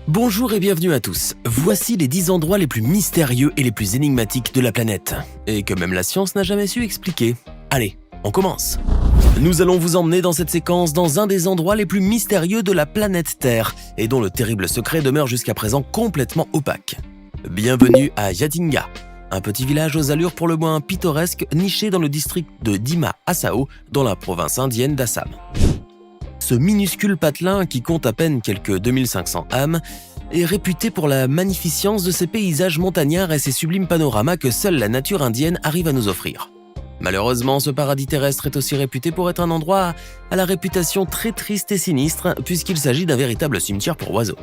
Bonjour et bienvenue à tous. Voici les 10 endroits les plus mystérieux et les plus énigmatiques de la planète, et que même la science n'a jamais su expliquer. Allez, on commence. Nous allons vous emmener dans cette séquence dans un des endroits les plus mystérieux de la planète Terre, et dont le terrible secret demeure jusqu'à présent complètement opaque. Bienvenue à Yatinga, un petit village aux allures pour le moins pittoresques niché dans le district de Dima Asao, dans la province indienne d'Assam. Ce minuscule patelin, qui compte à peine quelques 2500 âmes, est réputé pour la magnificence de ses paysages montagnards et ses sublimes panoramas que seule la nature indienne arrive à nous offrir. Malheureusement, ce paradis terrestre est aussi réputé pour être un endroit à la réputation très triste et sinistre, puisqu'il s'agit d'un véritable cimetière pour oiseaux.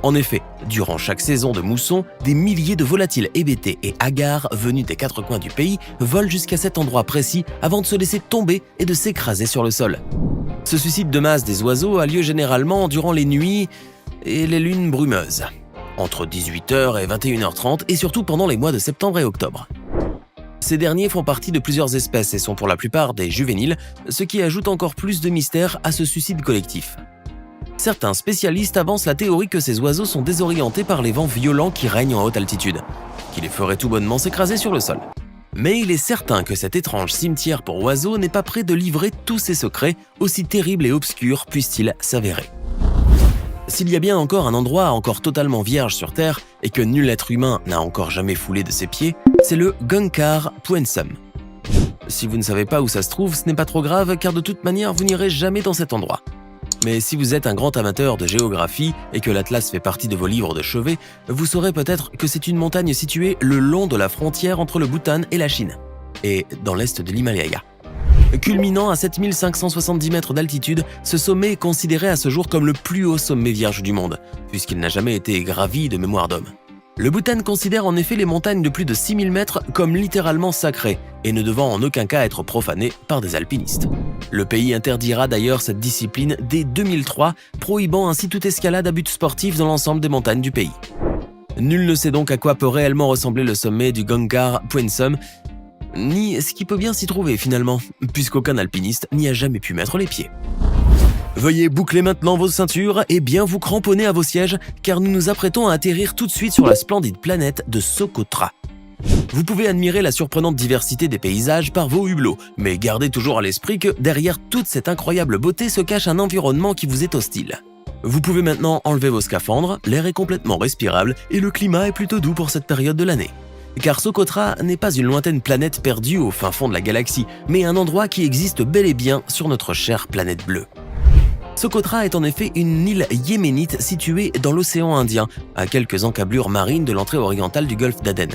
En effet, durant chaque saison de mousson, des milliers de volatiles hébétés et hagards venus des quatre coins du pays volent jusqu'à cet endroit précis avant de se laisser tomber et de s'écraser sur le sol. Ce suicide de masse des oiseaux a lieu généralement durant les nuits et les lunes brumeuses, entre 18h et 21h30 et surtout pendant les mois de septembre et octobre. Ces derniers font partie de plusieurs espèces et sont pour la plupart des juvéniles, ce qui ajoute encore plus de mystère à ce suicide collectif. Certains spécialistes avancent la théorie que ces oiseaux sont désorientés par les vents violents qui règnent en haute altitude, qui les feraient tout bonnement s'écraser sur le sol. Mais il est certain que cet étrange cimetière pour oiseaux n'est pas prêt de livrer tous ses secrets, aussi terribles et obscurs puissent-ils s'avérer. S'il y a bien encore un endroit encore totalement vierge sur Terre et que nul être humain n'a encore jamais foulé de ses pieds, c'est le Gangkhar Puensum. Si vous ne savez pas où ça se trouve, ce n'est pas trop grave car de toute manière vous n'irez jamais dans cet endroit. Mais si vous êtes un grand amateur de géographie et que l'Atlas fait partie de vos livres de chevet, vous saurez peut-être que c'est une montagne située le long de la frontière entre le Bhoutan et la Chine, et dans l'est de l'Himalaya. Culminant à 7570 mètres d'altitude, ce sommet est considéré à ce jour comme le plus haut sommet vierge du monde, puisqu'il n'a jamais été gravi de mémoire d'homme. Le Bhoutan considère en effet les montagnes de plus de 6000 mètres comme littéralement sacrées et ne devant en aucun cas être profanées par des alpinistes. Le pays interdira d'ailleurs cette discipline dès 2003, prohibant ainsi toute escalade à but sportif dans l'ensemble des montagnes du pays. Nul ne sait donc à quoi peut réellement ressembler le sommet du Gangkhar Puensum, ni ce qui peut bien s'y trouver finalement, puisqu'aucun alpiniste n'y a jamais pu mettre les pieds. Veuillez boucler maintenant vos ceintures et bien vous cramponner à vos sièges, car nous nous apprêtons à atterrir tout de suite sur la splendide planète de Socotra. Vous pouvez admirer la surprenante diversité des paysages par vos hublots, mais gardez toujours à l'esprit que derrière toute cette incroyable beauté se cache un environnement qui vous est hostile. Vous pouvez maintenant enlever vos scaphandres, l'air est complètement respirable et le climat est plutôt doux pour cette période de l'année. Car Socotra n'est pas une lointaine planète perdue au fin fond de la galaxie, mais un endroit qui existe bel et bien sur notre chère planète bleue. Socotra est en effet une île yéménite située dans l'océan Indien, à quelques encablures marines de l'entrée orientale du golfe d'Aden.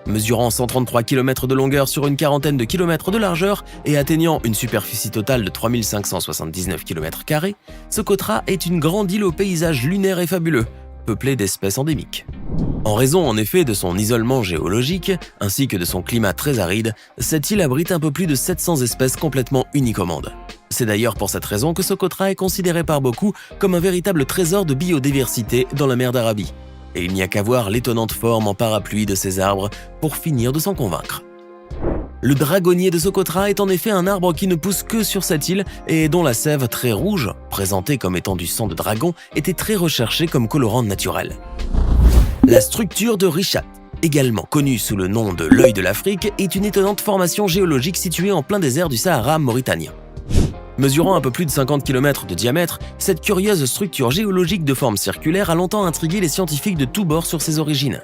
Mesurant 133 km de longueur sur une quarantaine de kilomètres de largeur et atteignant une superficie totale de 3579 km², Socotra est une grande île au paysage lunaire et fabuleux, peuplée d'espèces endémiques. En raison en effet de son isolement géologique, ainsi que de son climat très aride, cette île abrite un peu plus de 700 espèces complètement uniques au monde. C'est d'ailleurs pour cette raison que Socotra est considéré par beaucoup comme un véritable trésor de biodiversité dans la mer d'Arabie. Et il n'y a qu'à voir l'étonnante forme en parapluie de ces arbres pour finir de s'en convaincre. Le dragonnier de Socotra est en effet un arbre qui ne pousse que sur cette île et dont la sève très rouge, présentée comme étant du sang de dragon, était très recherchée comme colorant naturel. La structure de Richat, également connue sous le nom de l'œil de l'Afrique, est une étonnante formation géologique située en plein désert du Sahara mauritanien. Mesurant un peu plus de 50 km de diamètre, cette curieuse structure géologique de forme circulaire a longtemps intrigué les scientifiques de tous bords sur ses origines.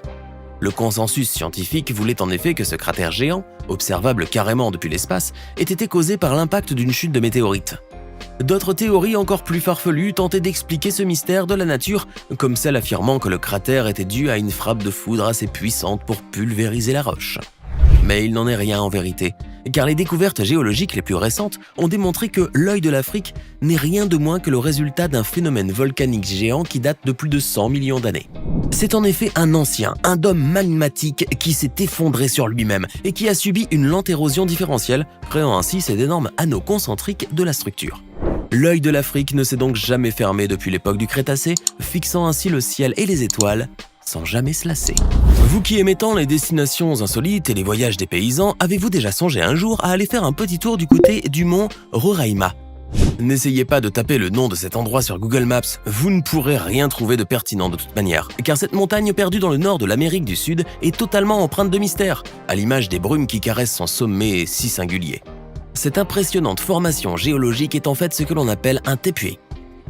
Le consensus scientifique voulait en effet que ce cratère géant, observable carrément depuis l'espace, ait été causé par l'impact d'une chute de météorites. D'autres théories encore plus farfelues tentaient d'expliquer ce mystère de la nature, comme celle affirmant que le cratère était dû à une frappe de foudre assez puissante pour pulvériser la roche. Mais il n'en est rien en vérité, car les découvertes géologiques les plus récentes ont démontré que l'œil de l'Afrique n'est rien de moins que le résultat d'un phénomène volcanique géant qui date de plus de 100 millions d'années. C'est en effet un dôme magmatique qui s'est effondré sur lui-même et qui a subi une lente érosion différentielle, créant ainsi ces énormes anneaux concentriques de la structure. L'œil de l'Afrique ne s'est donc jamais fermé depuis l'époque du Crétacé, fixant ainsi le ciel et les étoiles sans jamais se lasser. Vous qui aimez tant les destinations insolites et les voyages des paysans, avez-vous déjà songé un jour à aller faire un petit tour du côté du mont Roraima? N'essayez pas de taper le nom de cet endroit sur Google Maps, vous ne pourrez rien trouver de pertinent de toute manière, car cette montagne perdue dans le nord de l'Amérique du Sud est totalement empreinte de mystère, à l'image des brumes qui caressent son sommet si singulier. Cette impressionnante formation géologique est en fait ce que l'on appelle un tepuy,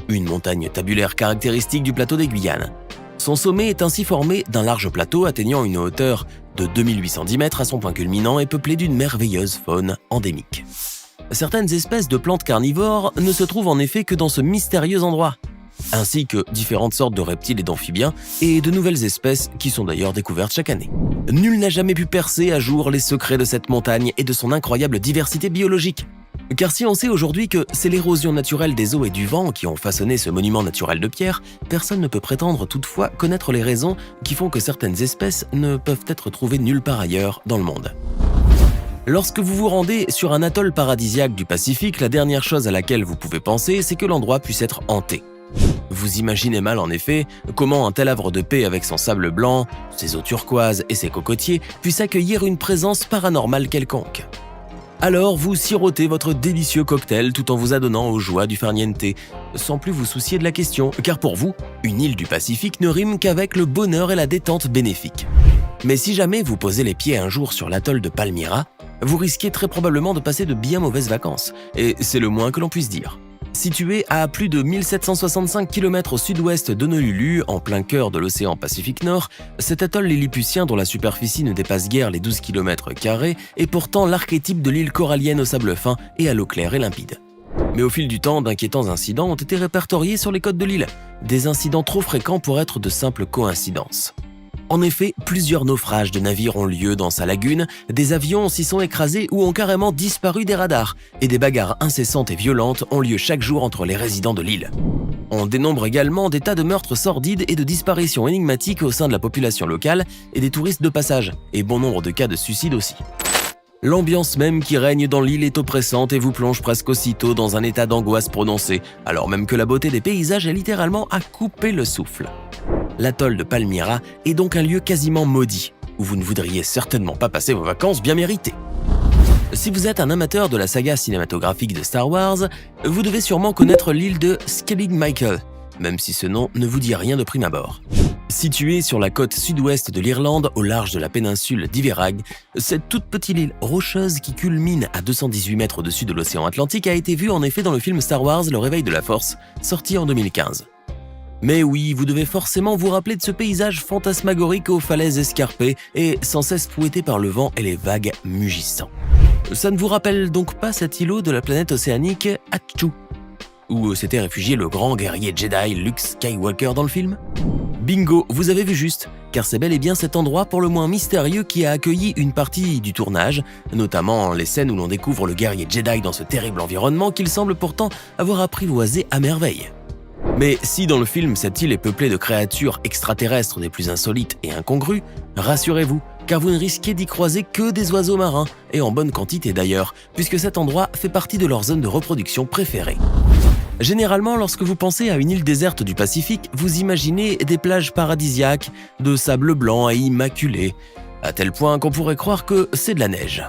une montagne tabulaire caractéristique du plateau des Guyanes. Son sommet est ainsi formé d'un large plateau atteignant une hauteur de 2810 mètres à son point culminant et peuplé d'une merveilleuse faune endémique. Certaines espèces de plantes carnivores ne se trouvent en effet que dans ce mystérieux endroit, ainsi que différentes sortes de reptiles et d'amphibiens et de nouvelles espèces qui sont d'ailleurs découvertes chaque année. Nul n'a jamais pu percer à jour les secrets de cette montagne et de son incroyable diversité biologique. Car si on sait aujourd'hui que c'est l'érosion naturelle des eaux et du vent qui ont façonné ce monument naturel de pierre, personne ne peut prétendre toutefois connaître les raisons qui font que certaines espèces ne peuvent être trouvées nulle part ailleurs dans le monde. Lorsque vous vous rendez sur un atoll paradisiaque du Pacifique, la dernière chose à laquelle vous pouvez penser, c'est que l'endroit puisse être hanté. Vous imaginez mal en effet comment un tel havre de paix avec son sable blanc, ses eaux turquoises et ses cocotiers puisse accueillir une présence paranormale quelconque. Alors vous sirotez votre délicieux cocktail tout en vous adonnant aux joies du farniente, sans plus vous soucier de la question, car pour vous, une île du Pacifique ne rime qu'avec le bonheur et la détente bénéfique. Mais si jamais vous posez les pieds un jour sur l'atoll de Palmyra, vous risquez très probablement de passer de bien mauvaises vacances, et c'est le moins que l'on puisse dire. Situé à plus de 1765 km au sud-ouest d'Honolulu, en plein cœur de l'océan Pacifique Nord, cet atoll lilliputien dont la superficie ne dépasse guère les 12 km² est pourtant l'archétype de l'île corallienne au sable fin et à l'eau claire et limpide. Mais au fil du temps, d'inquiétants incidents ont été répertoriés sur les côtes de l'île, des incidents trop fréquents pour être de simples coïncidences. En effet, plusieurs naufrages de navires ont lieu dans sa lagune, des avions s'y sont écrasés ou ont carrément disparu des radars, et des bagarres incessantes et violentes ont lieu chaque jour entre les résidents de l'île. On dénombre également des tas de meurtres sordides et de disparitions énigmatiques au sein de la population locale et des touristes de passage, et bon nombre de cas de suicide aussi. L'ambiance même qui règne dans l'île est oppressante et vous plonge presque aussitôt dans un état d'angoisse prononcée, alors même que la beauté des paysages est littéralement à couper le souffle. L'atoll de Palmyra est donc un lieu quasiment maudit, où vous ne voudriez certainement pas passer vos vacances bien méritées. Si vous êtes un amateur de la saga cinématographique de Star Wars, vous devez sûrement connaître l'île de Skellig Michael, même si ce nom ne vous dit rien de prime abord. Située sur la côte sud-ouest de l'Irlande, au large de la péninsule d'Iveragh, cette toute petite île rocheuse qui culmine à 218 mètres au-dessus de l'océan Atlantique a été vue en effet dans le film Star Wars Le Réveil de la Force, sorti en 2015. Mais oui, vous devez forcément vous rappeler de ce paysage fantasmagorique aux falaises escarpées et sans cesse fouetté par le vent et les vagues mugissants. Ça ne vous rappelle donc pas cet îlot de la planète océanique Ahch-To, où s'était réfugié le grand guerrier Jedi Luke Skywalker dans le film ? Bingo, vous avez vu juste, car c'est bel et bien cet endroit pour le moins mystérieux qui a accueilli une partie du tournage, notamment les scènes où l'on découvre le guerrier Jedi dans ce terrible environnement qu'il semble pourtant avoir apprivoisé à merveille. Mais si dans le film cette île est peuplée de créatures extraterrestres des plus insolites et incongrues, rassurez-vous, car vous ne risquez d'y croiser que des oiseaux marins, et en bonne quantité d'ailleurs, puisque cet endroit fait partie de leur zone de reproduction préférée. Généralement, lorsque vous pensez à une île déserte du Pacifique, vous imaginez des plages paradisiaques, de sable blanc et immaculé, à tel point qu'on pourrait croire que c'est de la neige.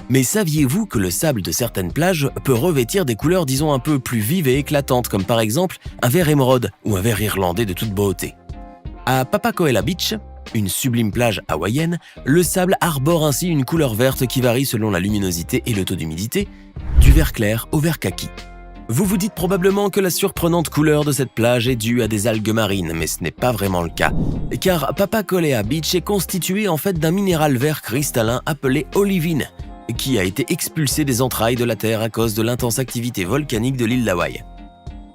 Mais saviez-vous que le sable de certaines plages peut revêtir des couleurs disons un peu plus vives et éclatantes, comme par exemple un vert émeraude ou un vert irlandais de toute beauté. À Papacoela Beach, une sublime plage hawaïenne, le sable arbore ainsi une couleur verte qui varie selon la luminosité et le taux d'humidité, du vert clair au vert kaki. Vous vous dites probablement que la surprenante couleur de cette plage est due à des algues marines, mais ce n'est pas vraiment le cas, car Papacoela Beach est constitué en fait d'un minéral vert cristallin appelé olivine, qui a été expulsé des entrailles de la Terre à cause de l'intense activité volcanique de l'île d'Hawaï.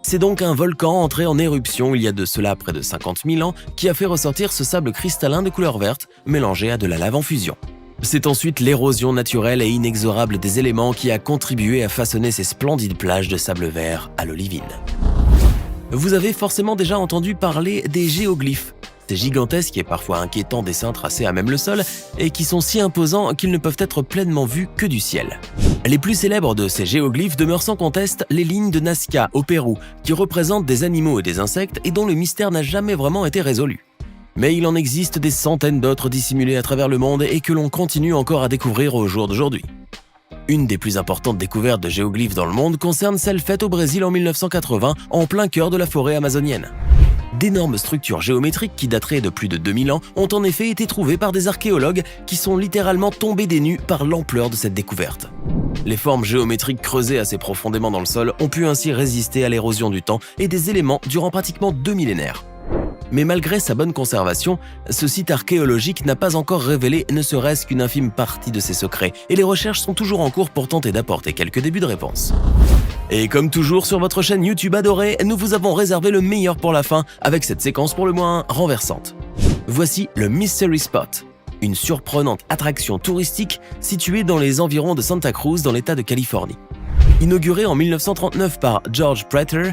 C'est donc un volcan entré en éruption il y a de cela près de 50 000 ans qui a fait ressortir ce sable cristallin de couleur verte mélangé à de la lave en fusion. C'est ensuite l'érosion naturelle et inexorable des éléments qui a contribué à façonner ces splendides plages de sable vert à l'olivine. Vous avez forcément déjà entendu parler des géoglyphes, ces gigantesques et parfois inquiétants dessins tracés à même le sol et qui sont si imposants qu'ils ne peuvent être pleinement vus que du ciel. Les plus célèbres de ces géoglyphes demeurent sans conteste les lignes de Nazca au Pérou, qui représentent des animaux et des insectes et dont le mystère n'a jamais vraiment été résolu. Mais il en existe des centaines d'autres dissimulés à travers le monde et que l'on continue encore à découvrir au jour d'aujourd'hui. Une des plus importantes découvertes de géoglyphes dans le monde concerne celle faite au Brésil en 1980, en plein cœur de la forêt amazonienne. D'énormes structures géométriques qui dateraient de plus de 2000 ans ont en effet été trouvées par des archéologues qui sont littéralement tombés des nues par l'ampleur de cette découverte. Les formes géométriques creusées assez profondément dans le sol ont pu ainsi résister à l'érosion du temps et des éléments durant pratiquement 2 millénaires. Mais malgré sa bonne conservation, ce site archéologique n'a pas encore révélé ne serait-ce qu'une infime partie de ses secrets, et les recherches sont toujours en cours pour tenter d'apporter quelques débuts de réponse. Et comme toujours sur votre chaîne YouTube adorée, nous vous avons réservé le meilleur pour la fin, avec cette séquence pour le moins renversante. Voici le Mystery Spot, une surprenante attraction touristique située dans les environs de Santa Cruz dans l'État de Californie. Inaugurée en 1939 par George Prater,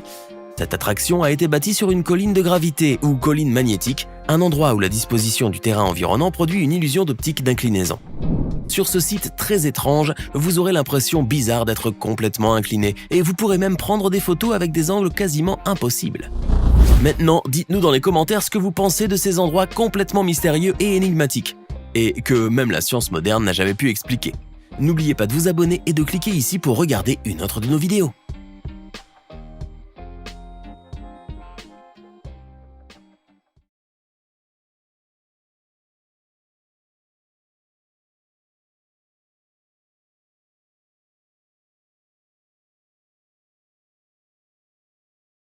cette attraction a été bâtie sur une colline de gravité ou colline magnétique, un endroit où la disposition du terrain environnant produit une illusion d'optique d'inclinaison. Sur ce site très étrange, vous aurez l'impression bizarre d'être complètement incliné et vous pourrez même prendre des photos avec des angles quasiment impossibles. Maintenant, dites-nous dans les commentaires ce que vous pensez de ces endroits complètement mystérieux et énigmatiques, et que même la science moderne n'a jamais pu expliquer. N'oubliez pas de vous abonner et de cliquer ici pour regarder une autre de nos vidéos.